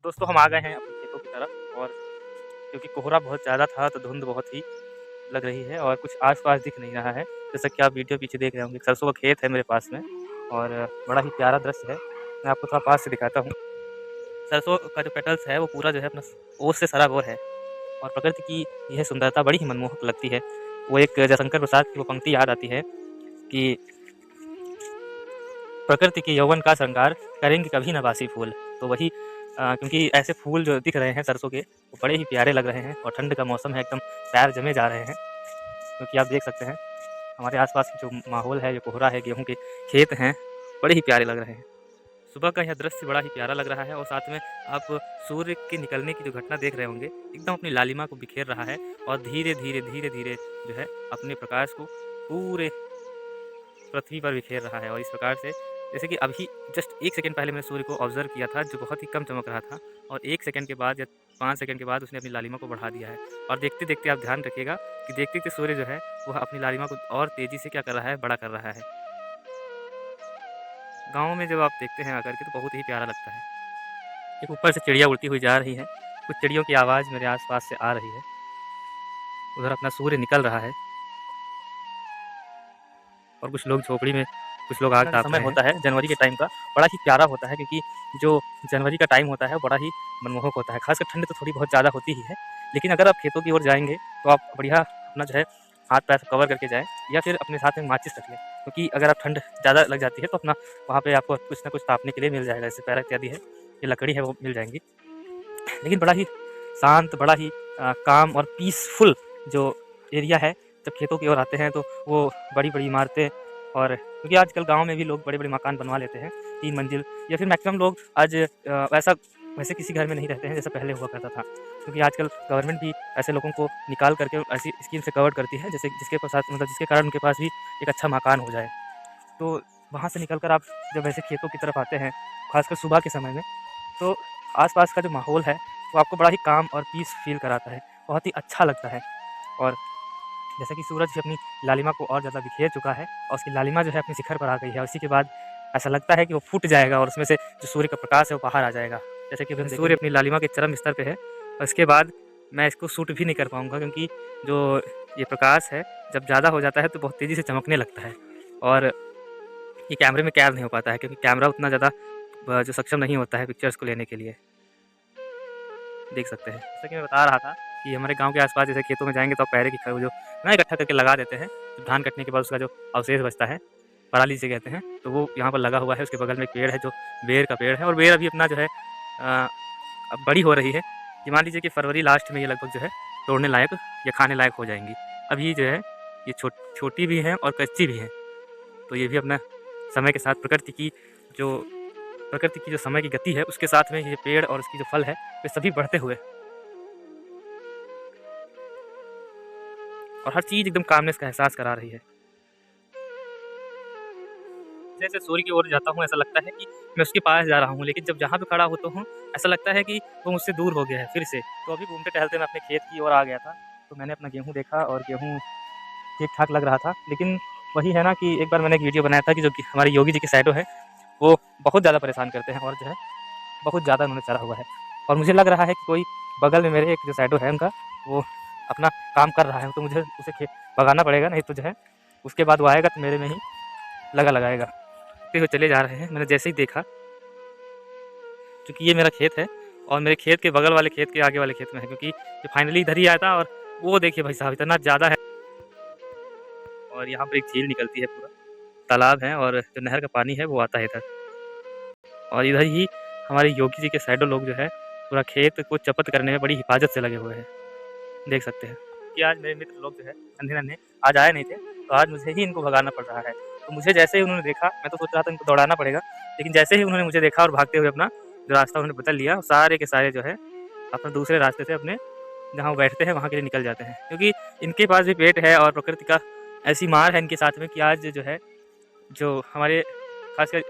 दोस्तों हम आ गए हैं अपने खेतों की तरफ और क्योंकि कोहरा बहुत ज़्यादा था तो धुंध बहुत ही लग रही है और कुछ आस-पास दिख नहीं रहा है। जैसा कि आप वीडियो पीछे देख रहे होंगे, सरसों का खेत है मेरे पास में और बड़ा ही प्यारा दृश्य है। मैं आपको थोड़ा पास से दिखाता हूँ। सरसों का जो पेटल्स है वो पूरा जो है अपना ओस से सराबोर है और प्रकृति की यह सुंदरता बड़ी ही मनमोहक लगती है। वो एक जयशंकर प्रसाद की वो पंक्ति याद आती है कि प्रकृति के यौवन का श्रृंगार करेंगे कभी न बासी फूल। तो वही क्योंकि ऐसे फूल जो दिख रहे हैं सरसों के वो बड़े ही प्यारे लग रहे हैं और ठंड का मौसम है, एकदम पैर जमे जा रहे हैं। क्योंकि आप देख सकते हैं हमारे आसपास की जो माहौल है, जो कोहरा है, गेहूं के खेत हैं, बड़े ही प्यारे लग रहे हैं। सुबह का यह दृश्य बड़ा ही प्यारा लग रहा है और साथ में आप सूर्य के निकलने की जो घटना देख रहे होंगे, एकदम अपनी लालिमा को बिखेर रहा है और धीरे धीरे धीरे धीरे जो है अपने प्रकाश को पूरे पृथ्वी पर बिखेर रहा है। और इस प्रकार से जैसे कि अभी जस्ट 1 सेकंड पहले मैंने सूर्य को ऑब्जर्व किया था जो बहुत ही कम चमक रहा था और 1 सेकंड के बाद या 5 सेकंड के बाद उसने अपनी लालिमा को बढ़ा दिया है। और देखते देखते आप ध्यान रखिएगा कि देखते देखते सूर्य जो है वह अपनी लालिमा को और तेज़ी से क्या कर रहा है, बड़ा कर रहा है। गाँव में जब आप देखते हैं आकर के तो बहुत ही प्यारा लगता है। एक ऊपर से चिड़िया उड़ती हुई जा रही है, कुछ चिड़ियों की आवाज़ मेरे आस-पास से आ रही है। उधर अपना सूर्य निकल रहा है और कुछ लोग झोपड़ी में, कुछ लोग आग ताप रहे हैं। समय होता है जनवरी के टाइम का, बड़ा ही प्यारा होता है क्योंकि जो जनवरी का टाइम होता है बड़ा ही मनमोहक होता है। खासकर ठंड तो थोड़ी बहुत ज़्यादा होती ही है, लेकिन अगर आप खेतों की ओर जाएँगे तो आप बढ़िया अपना जो है हाथ-पैर कवर करके जाएँ या फिर अपने साथ में माचिस रख लें। क्योंकि अगर आप ठंड ज़्यादा लग जाती है तो अपना वहाँ पे आपको कुछ न कुछ तापने के लिए मिल जाएगा, जैसे पैरा इत्यादि है, ये लकड़ी है वो मिल जाएँगी। लेकिन बड़ा ही शांत, बड़ा ही काम और पीसफुल जो एरिया है, जब खेतों की ओर आते हैं तो वो बड़ी-बड़ी इमारतें और क्योंकि आजकल गाँव में भी लोग बड़े-बड़े मकान बनवा लेते हैं, 3 मंजिल या फिर मैक्सिमम लोग आज वैसे किसी घर में नहीं रहते हैं जैसा पहले हुआ करता था। क्योंकि आजकल गवर्नमेंट भी ऐसे लोगों को निकाल करके ऐसी स्कीम से कवर करती है जैसे जिसके पास मतलब जिसके कारण उनके पास भी एक अच्छा मकान हो जाए। तो वहाँ से निकल कर आप जब ऐसे खेतों की तरफ आते हैं, खासकर सुबह के समय में, तो आस-पास का जो माहौल है, वो आपको बड़ा ही काम और पीस फ़ील कराता है, बहुत ही अच्छा लगता है। और जैसे कि सूरज भी अपनी लालिमा को और ज़्यादा बिखेर चुका है और उसकी लालिमा जो है अपने शिखर पर आ गई है और इसी के बाद ऐसा लगता है कि वो फूट जाएगा और उसमें से जो सूर्य का प्रकाश है वो बाहर आ जाएगा। जैसे कि अभी सूर्य अपनी लालिमा के चरम स्तर पे है और इसके बाद मैं इसको शूट भी नहीं कर पाऊँगा क्योंकि जो ये प्रकाश है, जब ज़्यादा हो जाता है तो बहुत तेज़ी से चमकने लगता है और ये कैमरे में कैद नहीं हो पाता है क्योंकि कैमरा उतना ज़्यादा जो सक्षम नहीं होता है पिक्चर्स को लेने के लिए। देख सकते हैं। जैसा कि मैं बता रहा था कि हमारे गाँव के आस-पास जैसे खेतों में जाएँगे तो आप पैरे की ख जो ना इकट्ठा करके लगा देते हैं, तो धान कटने के बाद उसका जो अवशेष बचता है, पराली जिसे कहते हैं, तो वो यहाँ पर लगा हुआ है। उसके बगल में एक पेड़ है जो बेर का पेड़ है और बेर अभी अपना जो है अब बड़ी हो रही है। ये मान लीजिए कि फरवरी लास्ट में ये लगभग जो है तोड़ने लायक या खाने लायक हो जाएँगी। अभी जो है ये छोटी भी हैं और कच्ची भी हैं, तो ये भी अपना समय के साथ प्रकृति की जो समय की गति है उसके साथ में ये पेड़ और उसकी जो फल है वे सभी बढ़ते हुए और हर चीज़ एकदम कामनेस का एहसास करा रही है। जैसे सूर्य की ओर जाता हूँ ऐसा लगता है कि मैं उसके पास जा रहा हूँ, लेकिन जब जहाँ पे खड़ा होता हूँ ऐसा लगता है कि वो मुझसे दूर हो गया है फिर से। तो अभी घूमते-टहलते मैं अपने खेत की ओर आ गया था, तो मैंने अपना गेहूँ देखा और गेहूँ ठीक-ठाक लग रहा था। लेकिन वही है ना कि एक बार मैंने एक वीडियो बनाया था कि जो कि हमारे योगी जी की शैडो है, वो बहुत ज़्यादा परेशान करते हैं और जो है बहुत ज़्यादा उन्होंने चढ़ा हुआ है। और मुझे लग रहा है कि कोई बगल में मेरे एक जो शैडो है उनका, वो अपना काम कर रहा है, तो मुझे उसे भगाना पड़ेगा, नहीं तो जो है उसके बाद वो आएगा तो मेरे में ही लगाएगा। देखते हुए चले जा रहे हैं। मैंने जैसे ही देखा, क्योंकि ये मेरा खेत है और मेरे खेत के बगल वाले खेत के आगे वाले खेत में है, क्योंकि ये फाइनली इधर ही आया था और वो देखिए भाई साहब इतना ज़्यादा है और यहाँ पर एक झील निकलती है, पूरा तालाब है और जो नहर का पानी है वो आता है इधर। और इधर ही हमारे योगी जी के शैडो लोग जो है पूरा खेत को चपत करने में बड़ी हिफाज़त से लगे हुए हैं, देख सकते हैं। कि आज मेरे मित्र लोग जो है नन्हे-नन्हे आज आए नहीं थे, तो आज मुझे ही इनको भगाना पड़ रहा है। तो मुझे जैसे ही उन्होंने देखा, मैं तो सोच रहा था इनको दौड़ाना पड़ेगा, लेकिन जैसे ही उन्होंने मुझे देखा और भागते हुए अपना जो रास्ता उन्होंने बदल लिया, सारे के सारे जो है अपना दूसरे रास्ते से अपने जहाँ वो बैठते हैं वहाँ के लिए निकल जाते हैं। क्योंकि इनके पास भी पेट है और प्रकृति का ऐसी मार है इनके साथ में कि आज जो है जो हमारे खासकर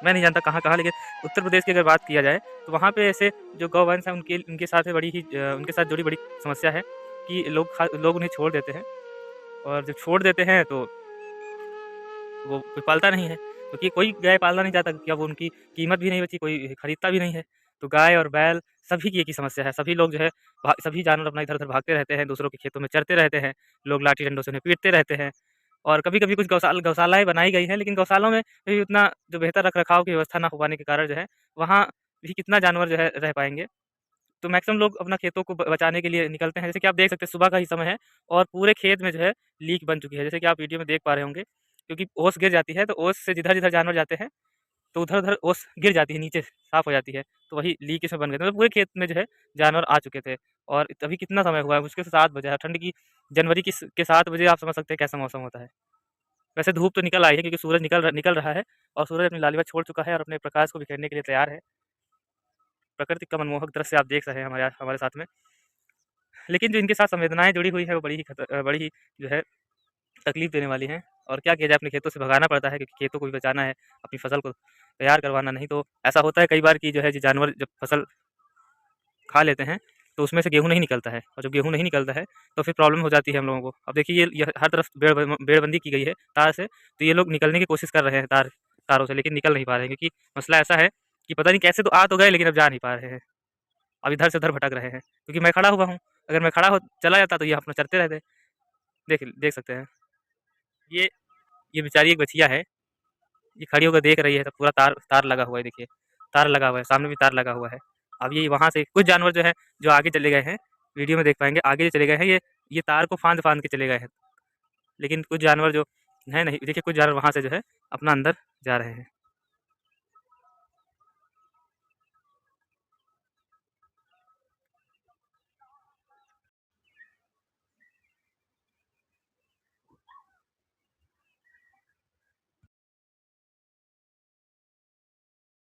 मैं नहीं जानता कहाँ-कहाँ, लेकिन उत्तर प्रदेश की अगर बात किया जाए तो वहाँ पे ऐसे जो गौवंश हैं उनके साथ में उनके साथ जुड़ी बड़ी समस्या है कि लोग उन्हें छोड़ देते हैं और जब छोड़ देते हैं तो वो कोई पालता नहीं है, क्योंकि कोई गाय पालना नहीं चाहता क्योंकि अब उनकी कीमत भी नहीं बची, कोई खरीदता भी नहीं है। तो गाय और बैल सभी की एक ही समस्या है। सभी लोग जो है सभी जानवर अपना इधर-उधर भागते रहते हैं, दूसरों के खेतों में चरते रहते हैं। लोग लाठी डंडों से उन्हें पीटते रहते हैं। और कभी-कभी कुछ गौशालाएँ बनाई गई हैं, लेकिन गौशालाओं में भी उतना जो बेहतर रख-रखाव की व्यवस्था ना हो पाने के कारण जो है, वहाँ भी कितना जानवर जो है रह पाएँगे। तो मैक्सिमम लोग अपना खेतों को बचाने के लिए निकलते हैं। जैसे कि आप देख सकते हैं सुबह का ही समय है और पूरे खेत में जो है लीक बन चुकी है। जैसे कि आप वीडियो में देख पा रहे होंगे, क्योंकि ओस गिर जाती है, तो ओस से जिधर-जिधर जानवर जाते हैं, तो उधर-उधर ओस गिर जाती है, नीचे साफ़ हो जाती है। तो वही लीक इसमें बन गए थे। तो पूरे खेत में जो है जानवर आ चुके थे और अभी कितना समय हुआ है, मुश्किल से 7 बजे है। ठंड की जनवरी के 7 बजे आप समझ सकते हैं कैसा मौसम होता है। वैसे धूप तो निकल आई है, क्योंकि सूरज निकल रहा है और सूरज अपनी लालिमा छोड़ चुका है और अपने प्रकाश को बिखेरने के लिए तैयार है। प्रकृति का मनमोहक दृश्य आप देख रहे हैं हमारे हमारे साथ में। लेकिन जो इनके साथ संवेदनाएँ जुड़ी हुई हैं, वो बड़ी ही जो है तकलीफ़ देने वाली हैं। और क्या किया जाए, अपने खेतों से भगाना पड़ता है, क्योंकि खेतों को भी बचाना है, अपनी फसल को तैयार करवाना। नहीं तो ऐसा होता है कई बार कि जो है, ये जानवर जब फसल खा लेते हैं, तो उसमें से गेहूँ नहीं निकलता है, और जब गेहूँ नहीं निकलता है, तो फिर प्रॉब्लम हो जाती है हम लोगों को। अब देखिए, ये हर तरफ बेड़बंदी की गई है तार से, तो ये लोग निकलने की कोशिश कर रहे हैं तारों से, लेकिन निकल नहीं पा रहे हैं, क्योंकि मसला ऐसा है कि पता नहीं कैसे तो आ तो गए, लेकिन अब जा नहीं पा रहे हैं। अब इधर से उधर भटक रहे हैं, क्योंकि मैं खड़ा हुआ हूँ। अगर मैं खड़ा हो चला जाता, तो ये अपना चरते रहते। देख देख सकते हैं। ये ये बेचारी एक बछिया है, ये खड़ी होकर देख रही है, तो पूरा तार तार लगा हुआ है, देखिए, तार लगा हुआ है, सामने भी तार लगा हुआ है। अब ये वहाँ से कुछ जानवर जो है, जो आगे चले गए हैं, वीडियो में देख पाएँगे, आगे जो चले गए हैं, ये तार को फांद-फांद के चले गए हैं। लेकिन कुछ जानवर जो हैं नहीं, देखिए, कुछ जानवर वहाँ से जो है अपना अंदर जा रहे हैं।